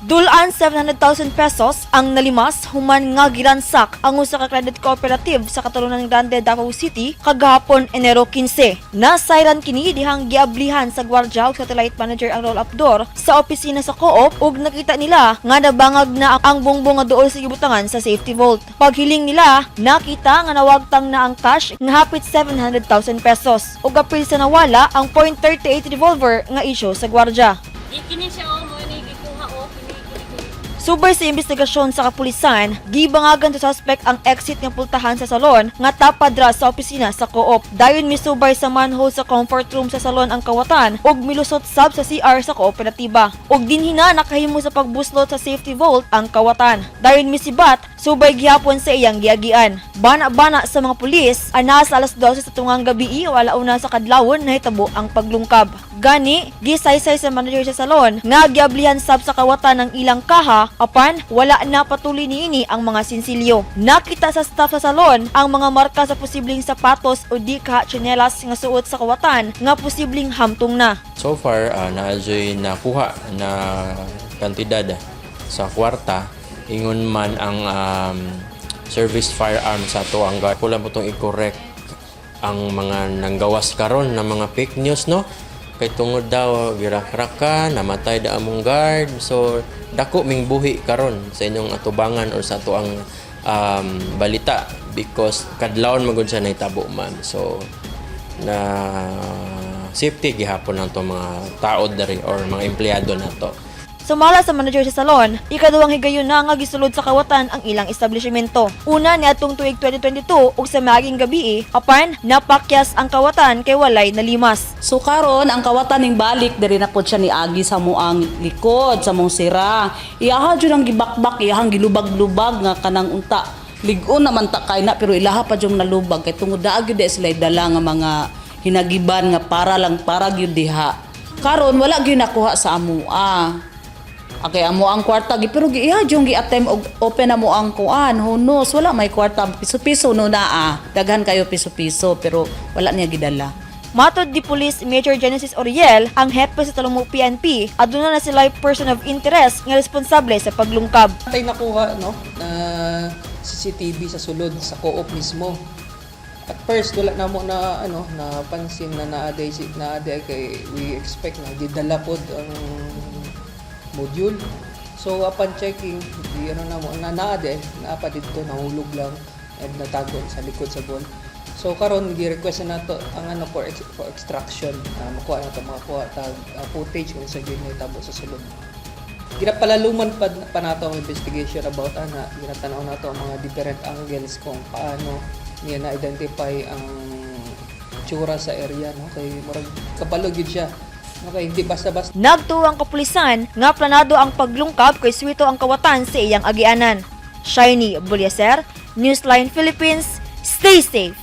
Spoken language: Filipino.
Dulaan 700,000 pesos ang nalimas human nga giransak ang usa ka credit cooperative sa Katulunan Grande, Davao City kagahapon Enero 15. Nasayran kini dihang giablihan sa gwardiya ug satellite manager ang roll-up door sa opisina sa Co-op ug nakita nila nga nabangag na ang bongbong nga duol sa gibutangan sa safety vault. Paghiling nila, nakita nga nawagtang na ang cash nga hapit 700,000 pesos ug apil sa nawala ang .38 revolver nga isyu sa gwardiya. Kini siya mo ni gikuha kini. Subay sa investigasyon sa kapulisan, gibangagan sa suspect ang exit ng pultahan sa salon nga tapadra sa opisina sa Co-op. Dayon misubay sa manhole sa comfort room sa salon ang kawatan ug milusot sab sa CR sa kooperatiba. Ug dinhina nakahimo sa pagbuslot sa safety vault ang kawatan. Dayon misibat, subay gihapon sa iyang giagian. Bana-bana sa mga pulis, anas alas 12 sa tungang gabi wala una sa kadlawon nahitabo ang paglungkab. Gani, gisaysay sa manager sa salon nga giablihan sab sa kawatan ng ilang kaha apan wala na patuloy niini ang mga sinsilyo. Nakita sa staff sa salon ang mga marka sa posibleng sapatos o di kaha tsinelas nga suot sa kawatan nga posibleng hamtong na. So far, naadyoy nakuha na kantidad sa kwarta. Ingon man ang service firearm sa to ang kulang po itong i-correct ang mga nanggawas karon na mga fake news, no? Kay tungod daw girakraka namatay da among guard, so dako ming buhi karon sa inyong atubangan or sa ato ang balita because kadlawon magud sa nahitabo man, so na safety gihapon ang to mga tao dari or mga empleyado nato. Sumala sa manager sa salon, ikaduhang higayon na nga gisulod sa kawatan ang ilang establishmento. Una ni atong tuig 2022 ug sa maging gabi apan napakyas ang kawatan kay walay nalimas. So karon ang kawatan ning balik diri na pod siya ni agi sa muang likod sa mong sira. Iyaha jud ang gibakbak, iyahang gilubag-lubag nga kanang unta. Ligon naman ta kay na pero ilaha pa jung nalubag kay tungod daag gyud sila dala nga mga hinagiban nga para gyud diha. Karon wala gyud nakuha sa amua. Okay, amo ang kwarta pero giiha jung gi-attempt og open na mo ang kuan. Hunos wala may kwarta piso-piso no naa. Daghan kayo piso-piso pero wala niya gidala. Matod di Police Major Genesis Oriel, ang hepe sa Talungmo PNP, aduna na sila person of interest nga responsable sa paglungkab. Tay nakuha no na CCTV sa sulod sa Co-op mismo. At first wala na mo na napansin na naaday kay we expect na gidala pod ang module. So upon checking, di na mo naade na pa dito nahulog lang at natago sa likod sa ball. So karon gi-request na to ang for extraction, makuha na to mga footage kung sa gyud tabo sa sulod. Ginapalaluman pa nato ang investigation about ginatanaw nato ang mga different angles kung paano niya na-identify ang tsura sa area, no? Kay murag kabalo gyud siya. Okay, hindi basta-basta. Nagtuo ang kapulisan nga planado ang paglungkab kay swito ang kawatan sa iyang agianan. Shiny Bulyaser, Newsline Philippines, stay safe!